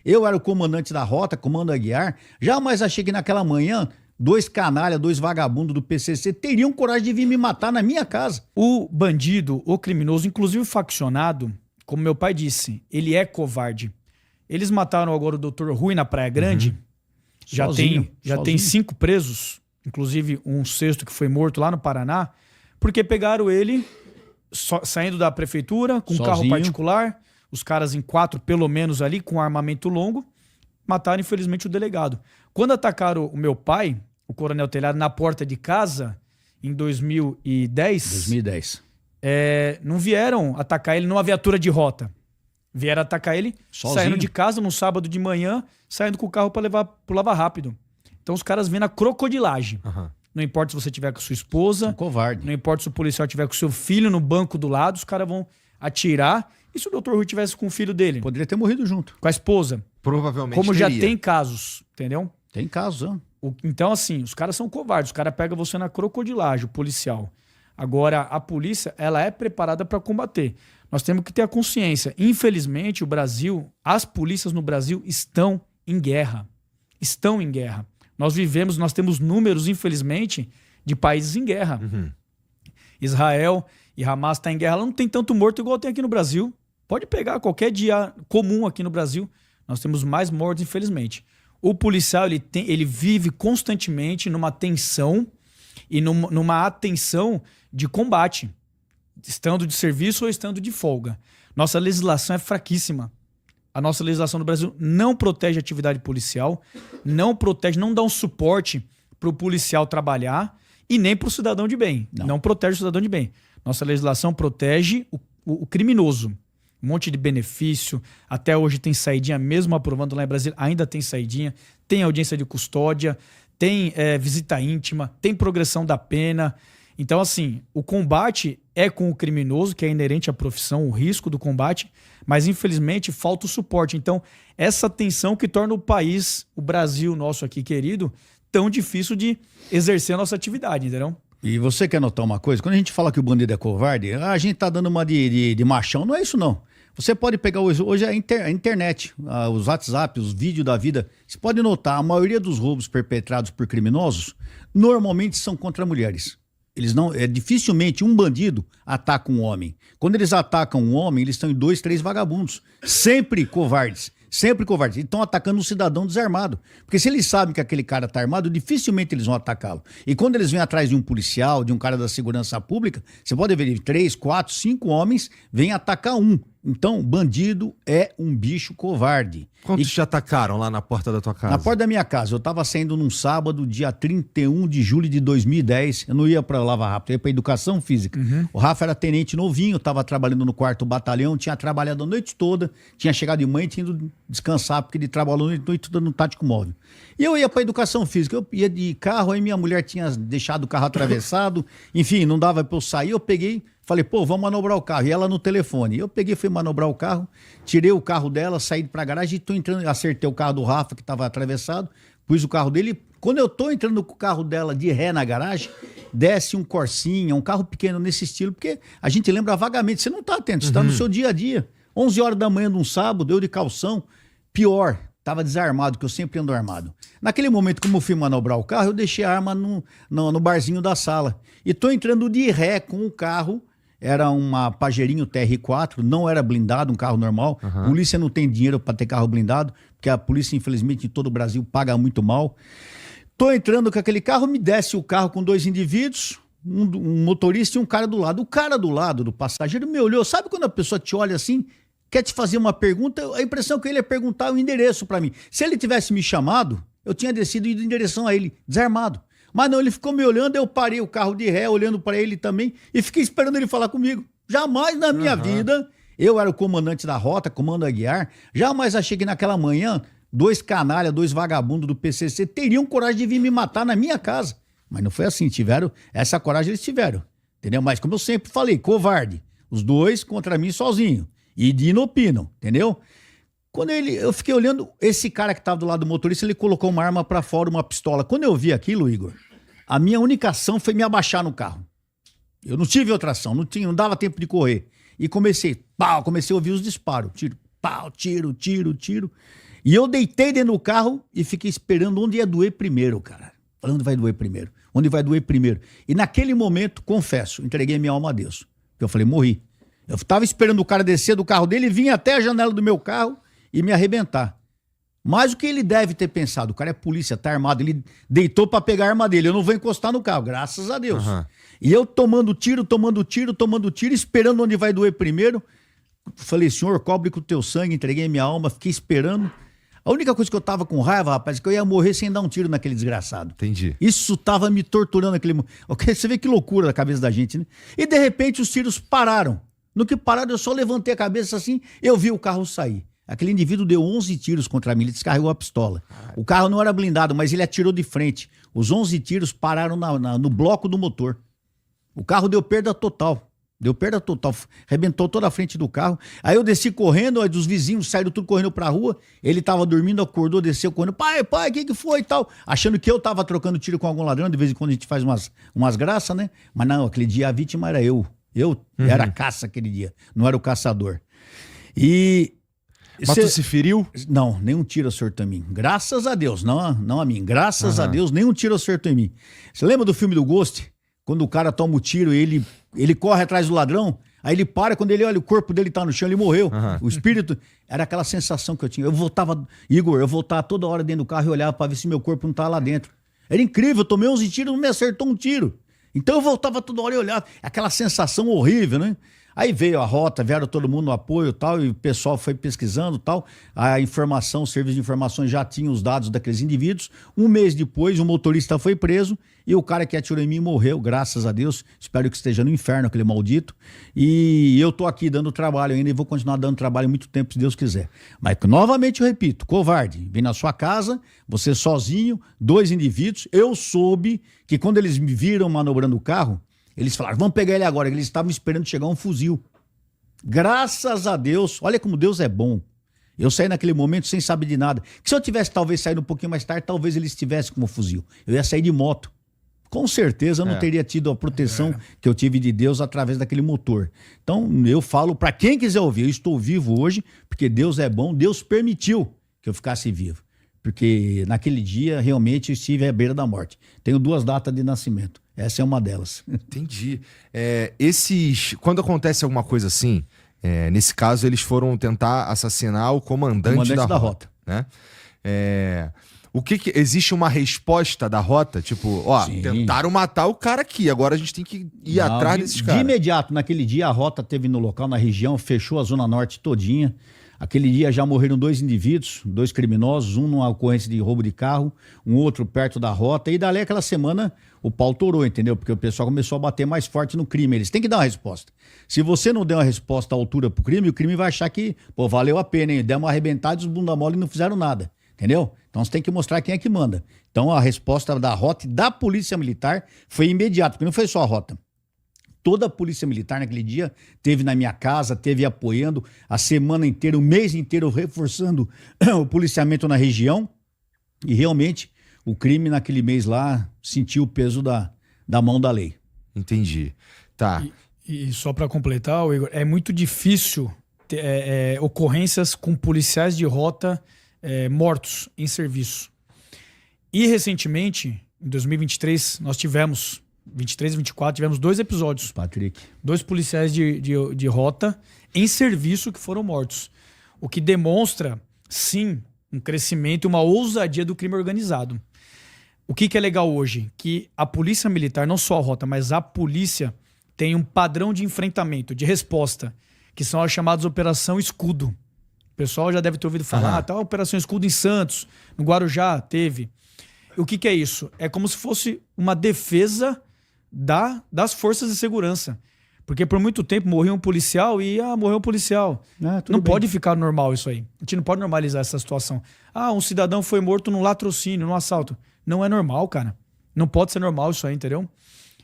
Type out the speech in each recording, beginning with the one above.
Eu era o comandante da rota, comando Aguiar. Jamais achei que naquela manhã, dois canalha, dois vagabundos do PCC teriam coragem de vir me matar na minha casa. O bandido, o criminoso, inclusive o faccionado, como meu pai disse, ele é covarde. Eles mataram agora o Dr. Rui na Praia Grande. Já tem 5 presos, inclusive um sexto que foi morto lá no Paraná, porque pegaram ele saindo da prefeitura com um carro particular, os caras em 4 pelo menos ali, com armamento longo, mataram infelizmente o delegado. Quando atacaram o meu pai, o Coronel Telhado, na porta de casa, em 2010, não vieram atacar ele numa viatura de rota. Vieram atacar ele saindo de casa no sábado de manhã, saindo com o carro para levar pro Lava Rápido. Então os caras vêm na crocodilagem. Não importa se você tiver com sua esposa, covarde. Não importa se o policial tiver com seu filho no banco do lado, os caras vão atirar. E se o Dr. Rui tivesse com o filho dele? Poderia ter morrido junto. Com a esposa. Provavelmente Como teria. já tem casos, entendeu? Tem casos, ó. Então, assim, os caras são covardes. Os caras pegam você na crocodilagem, o policial. Agora, a polícia, ela é preparada para combater. Nós temos que ter a consciência. Infelizmente, o Brasil, as polícias no Brasil estão em guerra. Estão em guerra. Nós temos números, infelizmente, de países em guerra. Israel e Hamas estão em guerra. Ela não tem tanto morto igual tem aqui no Brasil. Pode pegar qualquer dia comum aqui no Brasil. Nós temos mais mortos, infelizmente. O policial, ele vive constantemente numa tensão e numa atenção de combate, estando de serviço ou estando de folga. Nossa legislação é fraquíssima. A nossa legislação do Brasil não protege a atividade policial, não dá um suporte para o policial trabalhar e nem para o cidadão de bem. Não protege o cidadão de bem. Nossa legislação protege o criminoso. Um monte de benefício. Até hoje tem saidinha, mesmo aprovando lá em Brasília, ainda tem saidinha. Tem audiência de custódia, tem visita íntima, tem progressão da pena. Então, assim, o combate é com o criminoso, que é inerente à profissão, o risco do combate, mas infelizmente falta o suporte. Então, essa tensão que torna o país, o Brasil nosso aqui querido, tão difícil de exercer a nossa atividade, entendeu? E você quer notar uma coisa? Quando a gente fala que o bandido é covarde, a gente tá dando uma de machão. Não é isso, não. Você pode pegar hoje a internet, os WhatsApp, os vídeos da vida. Você pode notar, a maioria dos roubos perpetrados por criminosos normalmente são contra mulheres. Eles não, dificilmente um bandido ataca um homem. Quando eles atacam um homem, eles estão em 2, 3 vagabundos. Sempre covardes. Sempre covardes. E estão atacando um cidadão desarmado. Porque se eles sabem que aquele cara está armado, dificilmente eles vão atacá-lo. E quando eles vêm atrás de um policial, de um cara da segurança pública, você pode ver 3, 4, 5 homens vêm atacar um. Então, bandido é um bicho covarde. Quantos te atacaram lá na porta da tua casa? Na porta da minha casa. Eu estava saindo num sábado, dia 31 de julho de 2010. Eu não ia para Lava Rápido, eu ia para Educação Física. O Rafa era tenente novinho, estava trabalhando no 4º Batalhão, tinha trabalhado a noite toda, tinha chegado de manhã e tinha ido descansar, porque ele trabalhou a noite toda no tático móvel. E eu ia para Educação Física, eu ia de carro, aí minha mulher tinha deixado o carro atravessado, enfim, não dava para eu sair, eu peguei... Falei, pô, vamos manobrar o carro. E ela no telefone. Eu peguei, fui manobrar o carro, tirei o carro dela, saí pra garagem e tô entrando, acertei o carro do Rafa, que tava atravessado, pus o carro dele. Quando eu tô entrando com o carro dela de ré na garagem, desce um Corsinha, um carro pequeno nesse estilo, porque a gente lembra vagamente, você não tá atento, você tá no seu dia a dia. 11 horas da manhã de um sábado, eu de calção, pior, tava desarmado, que eu sempre ando armado. Naquele momento, como eu fui manobrar o carro, eu deixei a arma no barzinho da sala. E tô entrando de ré com o carro. Era uma Pajerinho TR4, não era blindado, um carro normal. Polícia não tem dinheiro para ter carro blindado, porque a polícia, infelizmente, em todo o Brasil paga muito mal. Tô entrando com aquele carro, me desce o carro com 2 indivíduos, um motorista e um cara do lado. O cara do lado do passageiro me olhou. Sabe quando a pessoa te olha assim, quer te fazer uma pergunta? A impressão que ele ia perguntar o endereço para mim. Se ele tivesse me chamado, eu tinha descido e ido em direção a ele, desarmado. Mas não, ele ficou me olhando, eu parei o carro de ré, olhando para ele também, e fiquei esperando ele falar comigo. Jamais na minha vida, eu era o comandante da rota, comando Aguiar, jamais achei que naquela manhã, 2 canalha, 2 vagabundos do PCC teriam coragem de vir me matar na minha casa. Mas não foi assim, tiveram, essa coragem eles tiveram, entendeu? Mas como eu sempre falei, covarde, os 2 contra mim sozinho, e de inopinam, entendeu? Quando eu fiquei olhando, esse cara que estava do lado do motorista, ele colocou uma arma para fora, uma pistola. Quando eu vi aquilo, Igor, a minha única ação foi me abaixar no carro. Eu não tive outra ação, não dava tempo de correr. E comecei a ouvir os disparos. Tiro, pau, tiro. E eu deitei dentro do carro e fiquei esperando onde ia doer primeiro, cara. Onde vai doer primeiro? Onde vai doer primeiro? E naquele momento, confesso, entreguei minha alma a Deus. Eu falei, morri. Eu tava esperando o cara descer do carro dele, vir até a janela do meu carro e me arrebentar. Mas o que ele deve ter pensado? O cara é polícia, tá armado. Ele deitou pra pegar a arma dele. Eu não vou encostar no carro, graças a Deus. Uhum. E eu tomando tiro, esperando onde vai doer primeiro. Falei, Senhor, cobre com o teu sangue. Entreguei minha alma, fiquei esperando. A única coisa que eu tava com raiva, rapaz, é que eu ia morrer sem dar um tiro naquele desgraçado. Entendi. Isso tava me torturando aquele momento. Você vê que loucura da cabeça da gente, né? E de repente os tiros pararam. No que pararam, eu só levantei a cabeça assim, eu vi o carro sair. Aquele indivíduo deu 11 tiros contra mim, ele descarregou a pistola. O carro não era blindado, mas ele atirou de frente. Os 11 tiros pararam no bloco do motor. O carro deu perda total. Arrebentou toda a frente do carro. Aí eu desci correndo, aí os vizinhos saíram tudo correndo pra rua. Ele tava dormindo, acordou, desceu correndo. Pai, o que foi e tal? Achando que eu tava trocando tiro com algum ladrão. De vez em quando a gente faz umas graças, né? Mas não, aquele dia a vítima era eu. Eu era a caça aquele dia, não era o caçador. E... Mas tu se feriu? Não, nenhum tiro acertou em mim. Graças a Deus, não a mim. Graças a Deus, nenhum tiro acertou em mim. Você lembra do filme do Ghost? Quando o cara toma o tiro e ele corre atrás do ladrão, aí ele para, quando ele olha, o corpo dele tá no chão, ele morreu. O espírito, era aquela sensação que eu tinha. Eu voltava toda hora dentro do carro e olhava pra ver se meu corpo não tava lá dentro. Era incrível, eu tomei 11 tiros, não me acertou um tiro. Então eu voltava toda hora e olhava, aquela sensação horrível, né? Aí veio a rota, vieram todo mundo no apoio e tal, e o pessoal foi pesquisando e tal. A informação, o serviço de informações já tinha os dados daqueles indivíduos. Um mês depois, o motorista foi preso e o cara que atirou em mim morreu, graças a Deus. Espero que esteja no inferno, aquele maldito. E eu tô aqui dando trabalho ainda e vou continuar dando trabalho muito tempo, se Deus quiser. Mas, novamente, eu repito, covarde, vem na sua casa, você sozinho, 2 indivíduos. Eu soube que quando eles me viram manobrando o carro, eles falaram, vamos pegar ele agora. Eles estavam esperando chegar um fuzil. Graças a Deus, olha como Deus é bom. Eu saí naquele momento sem saber de nada. Que se eu tivesse talvez saído um pouquinho mais tarde, talvez eles estivessem com um fuzil. Eu ia sair de moto. Com certeza eu não teria tido a proteção que eu tive de Deus através daquele motor. Então eu falo para quem quiser ouvir, eu estou vivo hoje porque Deus é bom, Deus permitiu que eu ficasse vivo. Porque naquele dia realmente eu estive à beira da morte. Tenho 2 datas de nascimento. Essa é uma delas. Entendi. Quando acontece alguma coisa assim, nesse caso eles foram tentar assassinar o comandante da rota. Né? Existe uma resposta da rota? Tipo, tentaram matar o cara aqui, agora a gente tem que ir atrás desses caras. De imediato, naquele dia a rota teve no local, na região, fechou a Zona Norte todinha. Aquele dia já morreram 2 indivíduos, 2 criminosos, um numa ocorrência de roubo de carro, um outro perto da rota. E dali aquela semana o pau torou, entendeu? Porque o pessoal começou a bater mais forte no crime. Eles têm que dar uma resposta. Se você não der uma resposta à altura pro crime, o crime vai achar que, valeu a pena, hein? Deu uma arrebentada e os bunda mole não fizeram nada, entendeu? Então você tem que mostrar quem é que manda. Então a resposta da rota e da Polícia Militar foi imediata, porque não foi só a rota. Toda a Polícia Militar naquele dia teve na minha casa, teve apoiando a semana inteira, o mês inteiro, reforçando o policiamento na região. E realmente o crime naquele mês lá sentiu o peso da mão da lei. Entendi. Tá. E só para completar, Igor, é muito difícil ter ocorrências com policiais de rota mortos em serviço. E recentemente, em 2023, nós tivemos... 23 e 24, tivemos 2 episódios. Patrick. 2 policiais de rota em serviço que foram mortos. O que demonstra, sim, um crescimento e uma ousadia do crime organizado. O que é legal hoje? Que a polícia militar, não só a rota, mas a polícia tem um padrão de enfrentamento, de resposta, que são as chamadas Operação Escudo. O pessoal já deve ter ouvido falar, tá, Operação Escudo em Santos, no Guarujá teve. O que é isso? É como se fosse uma defesa das forças de segurança. Porque por muito tempo morria um policial e morreu um policial. Não pode ficar normal isso aí. A gente não pode normalizar essa situação. Um cidadão foi morto num latrocínio, num assalto. Não é normal, cara. Não pode ser normal isso aí, entendeu?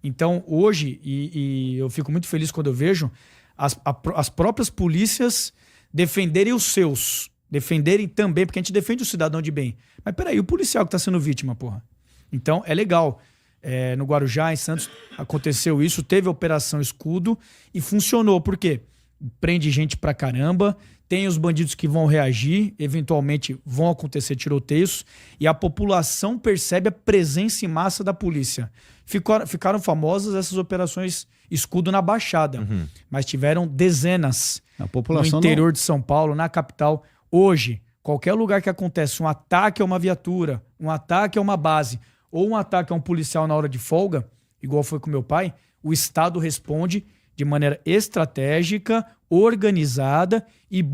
Então, hoje, e eu fico muito feliz quando eu vejo as próprias polícias defenderem os seus. Defenderem também, porque a gente defende o cidadão de bem. Mas peraí, o policial que tá sendo vítima, porra. Então, é legal. No Guarujá, em Santos, aconteceu isso, teve a Operação Escudo e funcionou. Por quê? Prende gente pra caramba, tem os bandidos que vão reagir, eventualmente vão acontecer tiroteios, e a população percebe a presença em massa da polícia. Ficaram famosas essas operações Escudo na Baixada, mas tiveram dezenas no interior de São Paulo, na capital. Hoje, qualquer lugar que acontece um ataque a uma viatura, um ataque a uma base, ou um ataque a um policial na hora de folga, igual foi com meu pai, o Estado responde de maneira estratégica, organizada e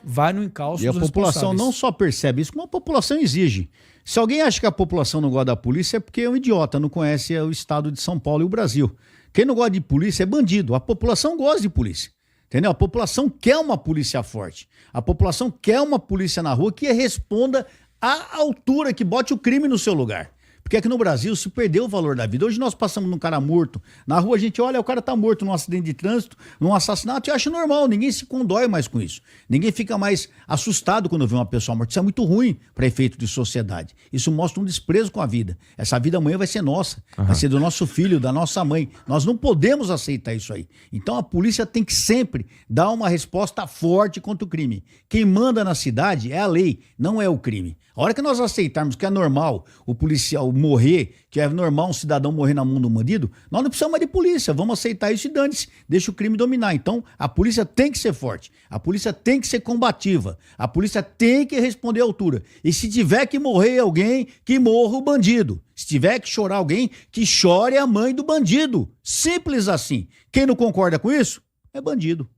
vai no encalço dos responsáveis. E a população não só percebe isso, como a população exige. Se alguém acha que a população não gosta da polícia, é porque é um idiota, não conhece o estado de São Paulo e o Brasil. Quem não gosta de polícia é bandido. A população gosta de polícia. Entendeu? A população quer uma polícia forte. A população quer uma polícia na rua que responda à altura, que bote o crime no seu lugar. Porque aqui no Brasil se perdeu o valor da vida. Hoje nós passamos num cara morto. Na rua a gente olha, o cara tá morto num acidente de trânsito, num assassinato, e acha normal. Ninguém se condói mais com isso. Ninguém fica mais assustado quando vê uma pessoa morta. Isso é muito ruim para efeito de sociedade. Isso mostra um desprezo com a vida. Essa vida amanhã vai ser nossa. Vai ser do nosso filho, da nossa mãe. Nós não podemos aceitar isso aí. Então a polícia tem que sempre dar uma resposta forte contra o crime. Quem manda na cidade é a lei, não é o crime. A hora que nós aceitarmos que é normal o policial morrer, que é normal um cidadão morrer na mão do bandido, nós não precisamos mais de polícia, vamos aceitar isso e dane-se, deixa o crime dominar. Então, a polícia tem que ser forte, a polícia tem que ser combativa, a polícia tem que responder à altura. E se tiver que morrer alguém, que morra o bandido. Se tiver que chorar alguém, que chore a mãe do bandido. Simples assim. Quem não concorda com isso, é bandido.